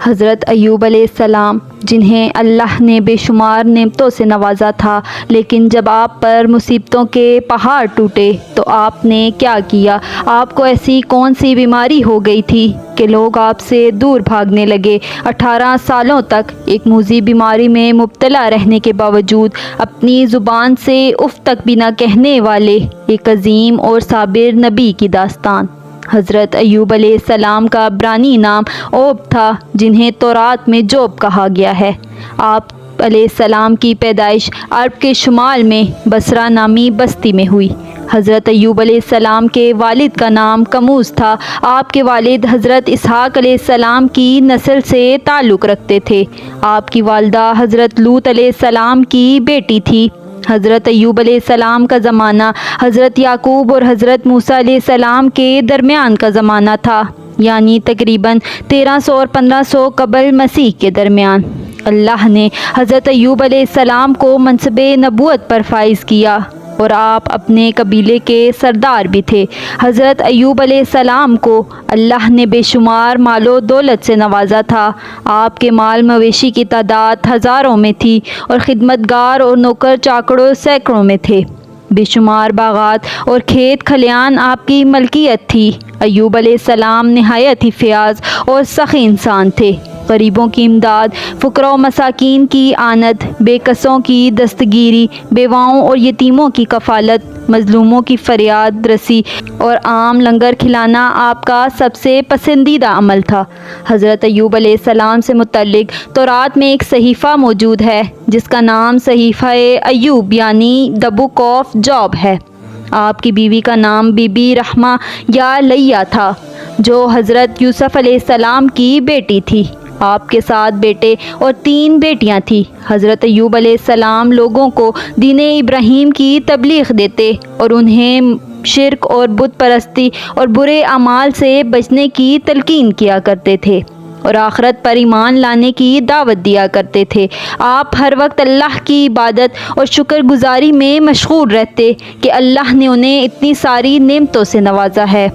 حضرت ایوب علیہ السلام جنہیں اللہ نے بے شمار نعمتوں سے نوازا تھا، لیکن جب آپ پر مصیبتوں کے پہاڑ ٹوٹے تو آپ نے کیا کیا؟ آپ کو ایسی کون سی بیماری ہو گئی تھی کہ لوگ آپ سے دور بھاگنے لگے؟ 18 سالوں تک ایک موذی بیماری میں مبتلا رہنے کے باوجود اپنی زبان سے اف تک بھی نہ کہنے والے ایک عظیم اور صابر نبی کی داستان۔ حضرت ایوب علیہ السلام کا عبرانی نام اوب تھا، جنہیں تورات میں جوب کہا گیا ہے۔ آپ علیہ السلام کی پیدائش عرب کے شمال میں بصرہ نامی بستی میں ہوئی۔ حضرت ایوب علیہ السلام کے والد کا نام کموز تھا۔ آپ کے والد حضرت اسحاق علیہ السلام کی نسل سے تعلق رکھتے تھے۔ آپ کی والدہ حضرت لوط علیہ السلام کی بیٹی تھی۔ حضرت ایوب علیہ السلام کا زمانہ حضرت یعقوب اور حضرت موسیٰ علیہ السلام کے درمیان کا زمانہ تھا، یعنی تقریباً 1300 اور 1500 قبل مسیح کے درمیان۔ اللہ نے حضرت ایوب علیہ السلام کو منصب نبوت پر فائز کیا اور آپ اپنے قبیلے کے سردار بھی تھے۔ حضرت ایوب علیہ السلام کو اللہ نے بے شمار مال و دولت سے نوازا تھا۔ آپ کے مال مویشی کی تعداد ہزاروں میں تھی اور خدمتگار اور نوکر چاکروں سینکڑوں میں تھے۔ بے شمار باغات اور کھیت کھلیان آپ کی ملکیت تھی۔ ایوب علیہ السلام نہایت ہی فیاض اور سخی انسان تھے۔ غریبوں کی امداد، فقراء و مساکین کی آنت، بے کسوں کی دستگیری، بیواؤں اور یتیموں کی کفالت، مظلوموں کی فریاد رسی اور عام لنگر کھلانا آپ کا سب سے پسندیدہ عمل تھا۔ حضرت ایوب علیہ السلام سے متعلق تورات میں ایک صحیفہ موجود ہے جس کا نام صحیفہ ایوب یعنی دی بک آف جاب ہے۔ آپ کی بیوی کا نام بی بی رحمہ یا لیہ تھا، جو حضرت یوسف علیہ السلام کی بیٹی تھی۔ آپ کے 7 بیٹے اور 3 بیٹیاں تھیں۔ حضرت ایوب علیہ السلام لوگوں کو دین ابراہیم کی تبلیغ دیتے اور انہیں شرک اور بت پرستی اور برے اعمال سے بچنے کی تلقین کیا کرتے تھے اور آخرت پر ایمان لانے کی دعوت دیا کرتے تھے۔ آپ ہر وقت اللہ کی عبادت اور شکر گزاری میں مشغول رہتے کہ اللہ نے انہیں اتنی ساری نعمتوں سے نوازا ہے۔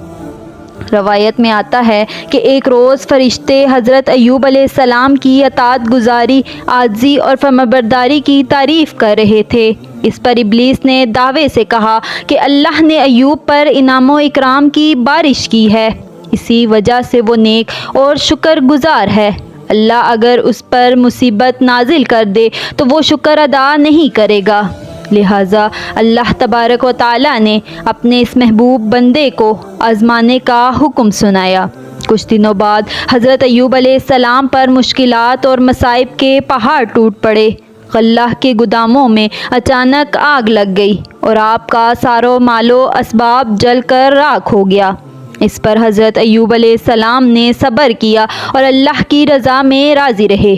روایت میں آتا ہے کہ ایک روز فرشتے حضرت ایوب علیہ السلام کی اطاعت گزاری، عاجزی اور فرمانبرداری کی تعریف کر رہے تھے۔ اس پر ابلیس نے دعوے سے کہا کہ اللہ نے ایوب پر انعام و اکرام کی بارش کی ہے، اسی وجہ سے وہ نیک اور شکر گزار ہے۔ اللہ اگر اس پر مصیبت نازل کر دے تو وہ شکر ادا نہیں کرے گا۔ لہٰذا اللہ تبارک و تعالیٰ نے اپنے اس محبوب بندے کو آزمانے کا حکم سنایا۔ کچھ دنوں بعد حضرت ایوب علیہ السلام پر مشکلات اور مصائب کے پہاڑ ٹوٹ پڑے۔ غلہ کے گوداموں میں اچانک آگ لگ گئی اور آپ کا سارا مال و اسباب جل کر راکھ ہو گیا۔ اس پر حضرت ایوب علیہ السلام نے صبر کیا اور اللہ کی رضا میں راضی رہے۔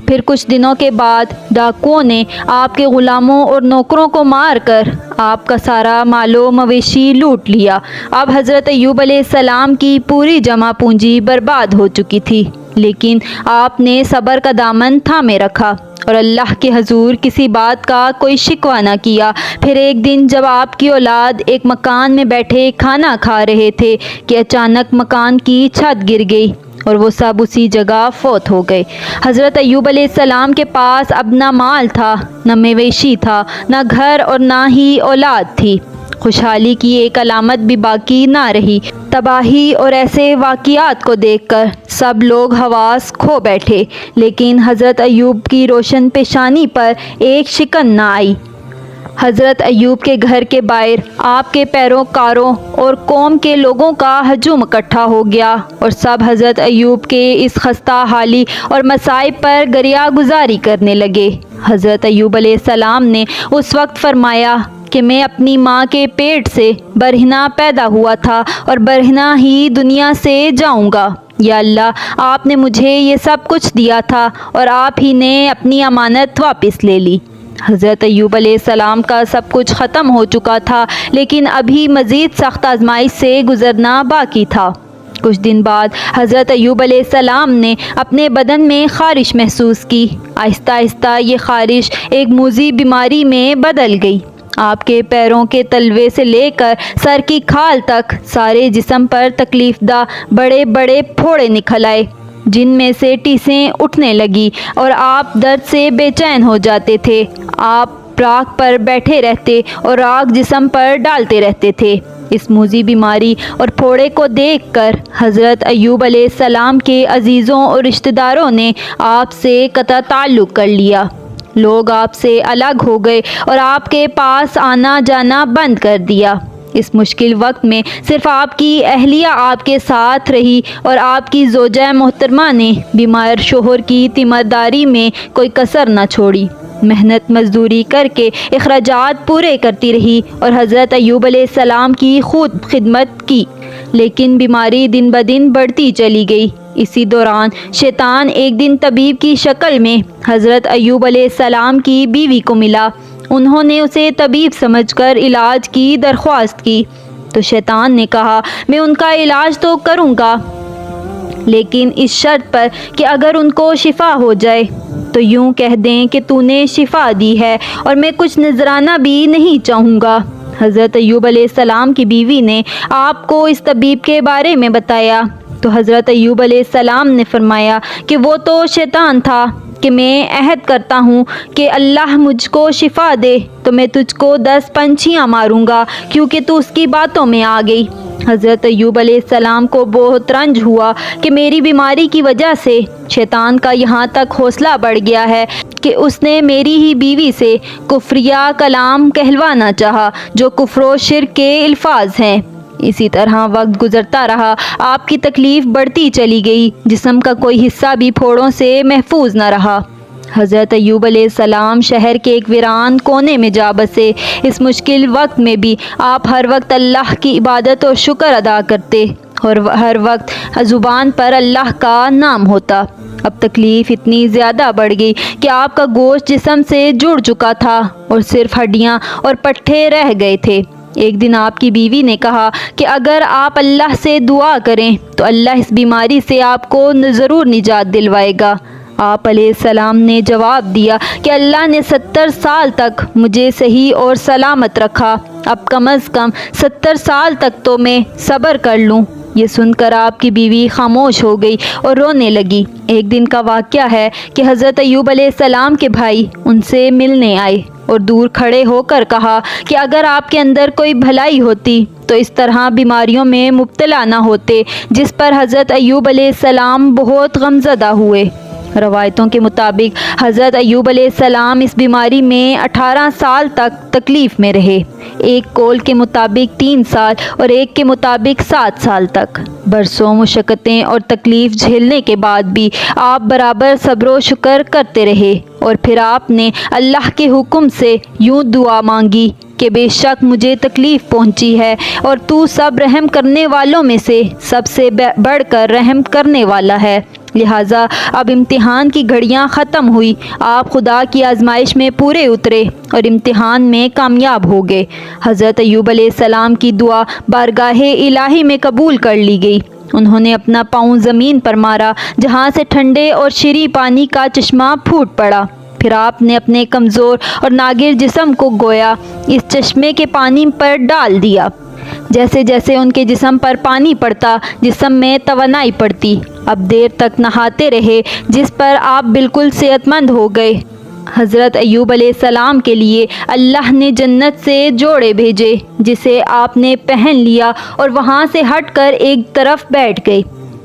پھر کچھ دنوں کے بعد ڈاکوؤں نے آپ کے غلاموں اور نوکروں کو مار کر آپ کا سارا مال و مویشی لوٹ لیا۔ اب حضرت ایوب علیہ السلام کی پوری جمع پونجی برباد ہو چکی تھی، لیکن آپ نے صبر کا دامن تھامے رکھا اور اللہ کے حضور کسی بات کا کوئی شکوہ نہ کیا۔ پھر ایک دن جب آپ کی اولاد ایک مکان میں بیٹھے کھانا کھا رہے تھے کہ اچانک مکان کی چھت گر گئی اور وہ سب اسی جگہ فوت ہو گئے۔ حضرت ایوب علیہ السلام کے پاس اب نہ مال تھا، نہ مویشی تھا، نہ گھر اور نہ ہی اولاد تھی۔ خوشحالی کی ایک علامت بھی باقی نہ رہی۔ تباہی اور ایسے واقعات کو دیکھ کر سب لوگ حواس کھو بیٹھے، لیکن حضرت ایوب کی روشن پیشانی پر ایک شکن نہ آئی۔ حضرت ایوب کے گھر کے باہر آپ کے پیروکاروں اور قوم کے لوگوں کا ہجوم اکٹھا ہو گیا اور سب حضرت ایوب کے اس خستہ حالی اور مصائب پر گریہ گزاری کرنے لگے۔ حضرت ایوب علیہ السلام نے اس وقت فرمایا کہ میں اپنی ماں کے پیٹ سے برہنہ پیدا ہوا تھا اور برہنہ ہی دنیا سے جاؤں گا۔ یا اللہ، آپ نے مجھے یہ سب کچھ دیا تھا اور آپ ہی نے اپنی امانت واپس لے لی۔ حضرت ایوب علیہ السلام کا سب کچھ ختم ہو چکا تھا، لیکن ابھی مزید سخت آزمائش سے گزرنا باقی تھا۔ کچھ دن بعد حضرت ایوب علیہ السلام نے اپنے بدن میں خارش محسوس کی۔ آہستہ آہستہ یہ خارش ایک موذی بیماری میں بدل گئی۔ آپ کے پیروں کے تلوے سے لے کر سر کی کھال تک سارے جسم پر تکلیف دہ بڑے بڑے پھوڑے نکل آئے۔ جن میں سے ٹیسیں اٹھنے لگی اور آپ درد سے بے چین ہو جاتے تھے۔ آپ راکھ پر بیٹھے رہتے اور راکھ جسم پر ڈالتے رہتے تھے۔ اس موذی بیماری اور پھوڑے کو دیکھ کر حضرت ایوب علیہ السلام کے عزیزوں اور رشتہ داروں نے آپ سے قطع تعلق کر لیا۔ لوگ آپ سے الگ ہو گئے اور آپ کے پاس آنا جانا بند کر دیا۔ اس مشکل وقت میں صرف آپ کی اہلیہ آپ کے ساتھ رہی اور آپ کی زوجہ محترمہ نے بیمار شوہر کی تیمارداری میں کوئی کسر نہ چھوڑی۔ محنت مزدوری کر کے اخراجات پورے کرتی رہی اور حضرت ایوب علیہ السلام کی خود خدمت کی، لیکن بیماری دن بدن بڑھتی چلی گئی۔ اسی دوران شیطان ایک دن طبیب کی شکل میں حضرت ایوب علیہ السلام کی بیوی کو ملا۔ انہوں نے اسے طبیب سمجھ کر علاج کی درخواست کی تو شیطان نے کہا، میں ان کا علاج تو کروں گا، لیکن اس شرط پر کہ اگر ان کو شفا ہو جائے تو یوں کہہ دیں کہ تو نے شفا دی ہے اور میں کچھ نذرانہ بھی نہیں چاہوں گا۔ حضرت ایوب علیہ السلام کی بیوی نے آپ کو اس طبیب کے بارے میں بتایا تو حضرت ایوب علیہ السلام نے فرمایا کہ وہ تو شیطان تھا، کہ میں عہد کرتا ہوں کہ اللہ مجھ کو شفا دے تو میں تجھ کو 10 پنچھیاں ماروں گا، کیونکہ تو اس کی باتوں میں آ گئی۔ حضرت ایوب علیہ السلام کو بہت رنج ہوا کہ میری بیماری کی وجہ سے شیطان کا یہاں تک حوصلہ بڑھ گیا ہے کہ اس نے میری ہی بیوی سے کفریہ کلام کہلوانا چاہا، جو کفر و شرک کے الفاظ ہیں۔ اسی طرح وقت گزرتا رہا، آپ کی تکلیف بڑھتی چلی گئی، جسم کا کوئی حصہ بھی پھوڑوں سے محفوظ نہ رہا۔ حضرت ایوب علیہ السلام شہر کے ایک ویران کونے میں جا بسے۔ اس مشکل وقت میں بھی آپ ہر وقت اللہ کی عبادت اور شکر ادا کرتے اور ہر وقت زبان پر اللہ کا نام ہوتا۔ اب تکلیف اتنی زیادہ بڑھ گئی کہ آپ کا گوشت جسم سے جڑ چکا تھا اور صرف ہڈیاں اور پٹھے رہ گئے تھے۔ ایک دن آپ کی بیوی نے کہا کہ اگر آپ اللہ سے دعا کریں تو اللہ اس بیماری سے آپ کو ضرور نجات دلوائے گا۔ آپ علیہ السلام نے جواب دیا کہ اللہ نے 70 سال تک مجھے صحیح اور سلامت رکھا، اب کم از کم 70 سال تک تو میں صبر کر لوں۔ یہ سن کر آپ کی بیوی خاموش ہو گئی اور رونے لگی۔ ایک دن کا واقعہ ہے کہ حضرت ایوب علیہ السلام کے بھائی ان سے ملنے آئے اور دور کھڑے ہو کر کہا کہ اگر آپ کے اندر کوئی بھلائی ہوتی تو اس طرح بیماریوں میں مبتلا نہ ہوتے، جس پر حضرت ایوب علیہ السلام بہت غمزدہ ہوئے۔ روایتوں کے مطابق حضرت ایوب علیہ السلام اس بیماری میں 18 سال تک تکلیف میں رہے، ایک قول کے مطابق 3 سال اور ایک کے مطابق 7 سال تک۔ برسوں مشقتیں اور تکلیف جھیلنے کے بعد بھی آپ برابر صبر و شکر کرتے رہے، اور پھر آپ نے اللہ کے حکم سے یوں دعا مانگی کہ بے شک مجھے تکلیف پہنچی ہے اور تو سب رحم کرنے والوں میں سے سب سے بڑھ کر رحم کرنے والا ہے، لہٰذا اب امتحان کی گھڑیاں ختم ہوئی، آپ خدا کی آزمائش میں پورے اترے اور امتحان میں کامیاب ہو گئے۔ حضرت ایوب علیہ السلام کی دعا بارگاہ الہی میں قبول کر لی گئی۔ انہوں نے اپنا پاؤں زمین پر مارا، جہاں سے ٹھنڈے اور شیریں پانی کا چشمہ پھوٹ پڑا۔ پھر آپ نے اپنے کمزور اور ناگیر جسم کو گویا اس چشمے کے پانی پر ڈال دیا۔ جیسے جیسے ان کے جسم پر پانی پڑتا، جسم میں توانائی پڑتی۔ اب دیر تک نہاتے رہے، جس پر آپ بالکل صحت مند ہو گئے۔ حضرت ایوب علیہ السلام کے لیے اللہ نے جنت سے جوڑے بھیجے، جسے آپ نے پہن لیا اور وہاں سے ہٹ کر ایک طرف بیٹھ گئے۔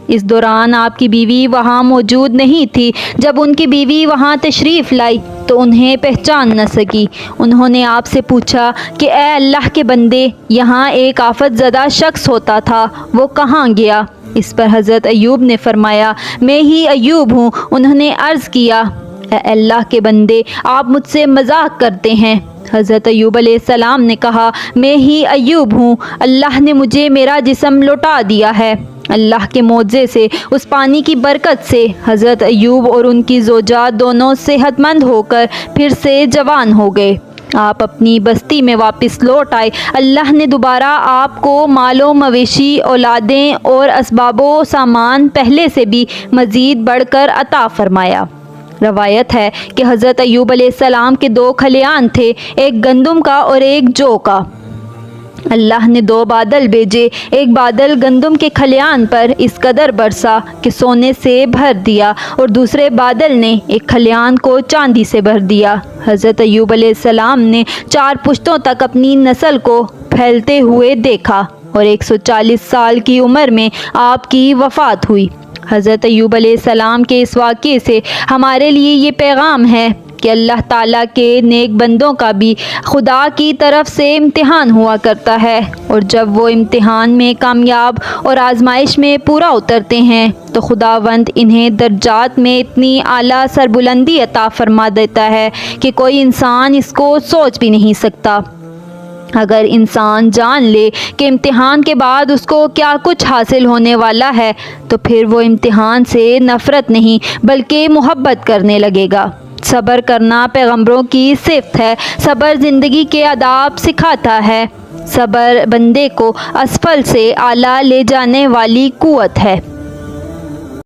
اس دوران آپ کی بیوی وہاں موجود نہیں تھی۔ جب ان کی بیوی وہاں تشریف لائی تو انہیں پہچان نہ سکی۔ انہوں نے آپ سے پوچھا کہ اے اللہ کے بندے، یہاں ایک آفت زدہ شخص ہوتا تھا، وہ کہاں گیا؟ اس پر حضرت ایوب نے فرمایا، میں ہی ایوب ہوں۔ انہوں نے عرض کیا، اے اللہ کے بندے، آپ مجھ سے مذاق کرتے ہیں۔ حضرت ایوب علیہ السلام نے کہا، میں ہی ایوب ہوں، اللہ نے مجھے میرا جسم لوٹا دیا ہے۔ اللہ کے معجزے سے، اس پانی کی برکت سے حضرت ایوب اور ان کی زوجہ دونوں صحت مند ہو کر پھر سے جوان ہو گئے۔ آپ اپنی بستی میں واپس لوٹ آئے۔ اللہ نے دوبارہ آپ کو مال و مویشی، اولادیں اور اسباب و سامان پہلے سے بھی مزید بڑھ کر عطا فرمایا۔ روایت ہے کہ حضرت ایوب علیہ السلام کے 2 کھلیان تھے، ایک گندم کا اور ایک جو کا۔ اللہ نے 2 بادل بھیجے، ایک بادل گندم کے کھلیان پر اس قدر برسا کہ سونے سے بھر دیا، اور دوسرے بادل نے ایک کھلیان کو چاندی سے بھر دیا۔ حضرت ایوب علیہ السلام نے 4 پشتوں تک اپنی نسل کو پھیلتے ہوئے دیکھا، اور 140 سال کی عمر میں آپ کی وفات ہوئی۔ حضرت ایوب علیہ السلام کے اس واقعے سے ہمارے لیے یہ پیغام ہے کہ اللہ تعالیٰ کے نیک بندوں کا بھی خدا کی طرف سے امتحان ہوا کرتا ہے، اور جب وہ امتحان میں کامیاب اور آزمائش میں پورا اترتے ہیں تو خداوند انہیں درجات میں اتنی اعلیٰ سربلندی عطا فرما دیتا ہے کہ کوئی انسان اس کو سوچ بھی نہیں سکتا۔ اگر انسان جان لے کہ امتحان کے بعد اس کو کیا کچھ حاصل ہونے والا ہے تو پھر وہ امتحان سے نفرت نہیں بلکہ محبت کرنے لگے گا۔ صبر کرنا پیغمبروں کی صفت ہے، صبر زندگی کے آداب سکھاتا ہے، صبر بندے کو اسفل سے اعلیٰ لے جانے والی قوت ہے۔